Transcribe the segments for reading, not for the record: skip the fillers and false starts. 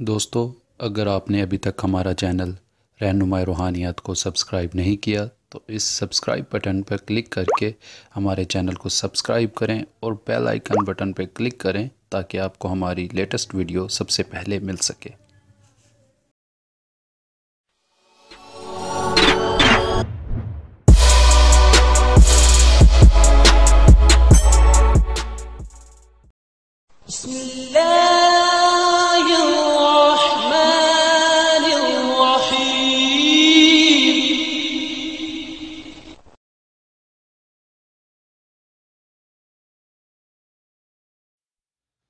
दोस्तों, अगर आपने अभी तक हमारा चैनल रहनुमा-ए-रूहानियात को सब्सक्राइब नहीं किया तो इस सब्सक्राइब बटन पर क्लिक करके हमारे चैनल को सब्सक्राइब करें और बेल आइकन बटन पर क्लिक करें ताकि आपको हमारी लेटेस्ट वीडियो सबसे पहले मिल सके।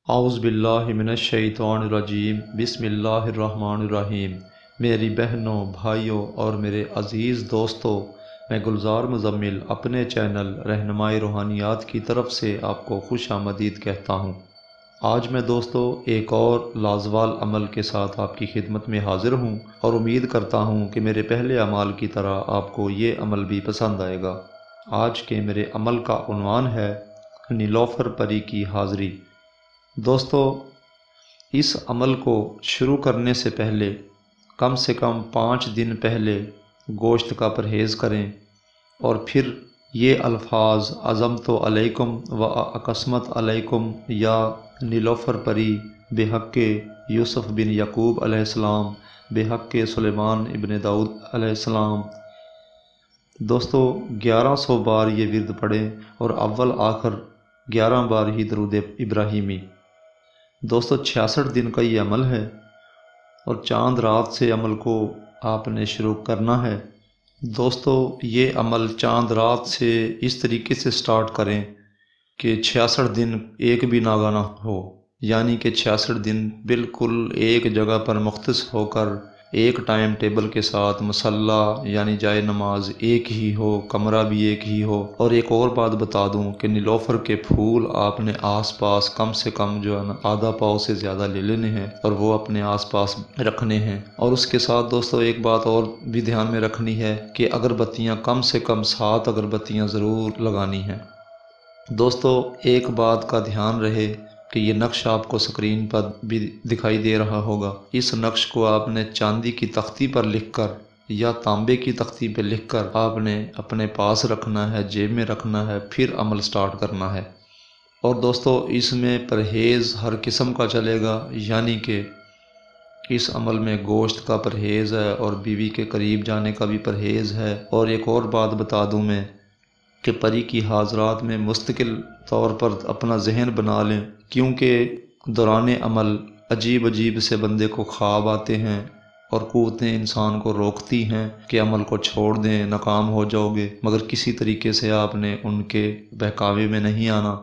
औज़ुबिल्लाहि मिनश्शैतानिर्रजीम बिस्मिल्लाहिर्रहमानिर्रहीम। मेरी बहनों, भाइयों और मेरे अज़ीज़ दोस्तों, मैं गुलजार मुज़म्मिल अपने चैनल रहनुमा-ए-रूहानियात की तरफ से आपको खुश आमदीद कहता हूँ। आज मैं दोस्तों एक और लाजवाल अमल के साथ आपकी खिदमत में हाज़िर हूँ और उम्मीद करता हूँ कि मेरे पहले अमाल की तरह आपको ये अमल भी पसंद आएगा। आज के मेरे अमल का उन्वान है नीलोफर परी की हाज़री। दोस्तों, इस अमल को शुरू करने से पहले कम से कम 5 दिन पहले गोश्त का परहेज़ करें और फिर ये अल्फाज अज़मतो अलैकुम व अक़स्मत अलैकुम या नीलोफर परी बेहक़्क़े यूसुफ़ बिन यकूब अलैहिस्सलाम बेहक़्क़े सुलेमान इब्न दाऊद अलैहिस्सलाम। दोस्तों, 1100 बार ये विर्द पढ़ें और अव्वल आखिर 11 बार ही दरूद इब्राहिमी। दोस्तों, 66 दिन का ये अमल है और चांद रात से अमल को आपने शुरू करना है। दोस्तों, ये अमल चांद रात से इस तरीके से स्टार्ट करें कि 66 दिन एक भी नागा ना हो, यानी कि 66 दिन बिल्कुल एक जगह पर मुख्तस होकर एक टाइम टेबल के साथ मसल्ला यानी जाए नमाज एक ही हो, कमरा भी एक ही हो। और एक और बात बता दूं कि नीलोफर के फूल आपने आसपास कम से कम जो है ना आधा पाव से ज़्यादा ले लेने हैं और वो अपने आसपास रखने हैं। और उसके साथ दोस्तों एक बात और भी ध्यान में रखनी है कि अगरबत्तियाँ कम से कम 7 अगरबत्तियाँ ज़रूर लगानी हैं। दोस्तों, एक बात का ध्यान रहे कि ये नक्श आपको स्क्रीन पर भी दिखाई दे रहा होगा। इस नक्श को आपने चांदी की तख्ती पर लिखकर या तांबे की तख्ती पर लिखकर आपने अपने पास रखना है, जेब में रखना है, फिर अमल स्टार्ट करना है। और दोस्तों, इसमें परहेज़ हर किस्म का चलेगा, यानी कि इस अमल में गोश्त का परहेज़ है और बीवी के करीब जाने का भी परहेज़ है। और एक और बात बता दूं मैं कि परी की हाज़रात में मुस्तकिल तौर पर अपना जहन बना लें, क्योंकि दौरान अमल अजीब अजीब से बंदे को ख्वाब आते हैं और क़ुव्वतें इंसान को रोकती हैं कि अमल को छोड़ दें, नाकाम हो जाओगे, मगर किसी तरीके से आपने उनके बहकावे में नहीं आना।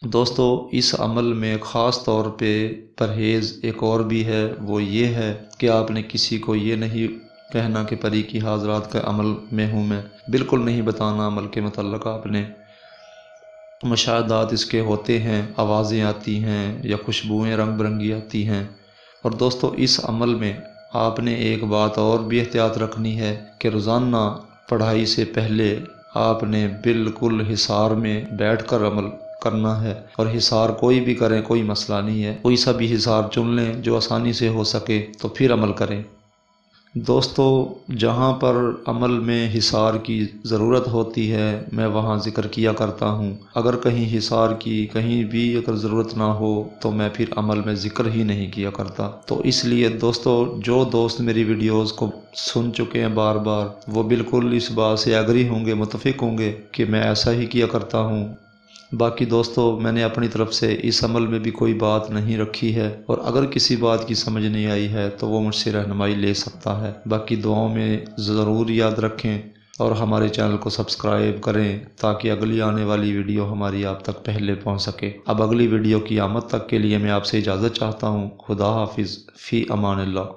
दोस्तों, इस अमल में ख़ास तौर पे परहेज़ एक और भी है, वो ये है कि आपने किसी को ये नहीं कहना कि परी की हाज़रात का अमल में हूँ मैं, बिल्कुल नहीं बताना अमल के मतलब। आपने मुशाहदात इसके होते हैं, आवाज़ें आती हैं या खुशबुएँ रंग बिरंगी आती हैं। और दोस्तों, इस अमल में आपने एक बात और भी एहतियात रखनी है कि रोज़ाना पढ़ाई से पहले आपने बिल्कुल हिसार में बैठकर अमल करना है। और हिसार कोई भी करें, कोई मसला नहीं है, कोई सा भी हिसार चुन लें जो आसानी से हो सके, तो फिर अमल करें। दोस्तों, जहाँ पर अमल में हिसार की ज़रूरत होती है मैं वहाँ ज़िक्र किया करता हूँ। अगर कहीं हिसार की कहीं भी अगर ज़रूरत ना हो तो मैं फिर अमल में ज़िक्र ही नहीं किया करता। तो इसलिए दोस्तों, जो दोस्त मेरी वीडियोज़ को सुन चुके हैं बार बार, वो बिल्कुल इस बात से एग्री होंगे, मुत्तफ़िक होंगे कि मैं ऐसा ही किया करता हूँ। बाकी दोस्तों, मैंने अपनी तरफ से इस अमल में भी कोई बात नहीं रखी है और अगर किसी बात की समझ नहीं आई है तो वो मुझसे रहनुमाई ले सकता है। बाकी दुआओं में ज़रूर याद रखें और हमारे चैनल को सब्सक्राइब करें ताकि अगली आने वाली वीडियो हमारी आप तक पहले पहुंच सके। अब अगली वीडियो की आमद तक के लिए मैं आपसे इजाज़त चाहता हूँ। खुदा हाफिज़, फ़ी अमानिल्लाह।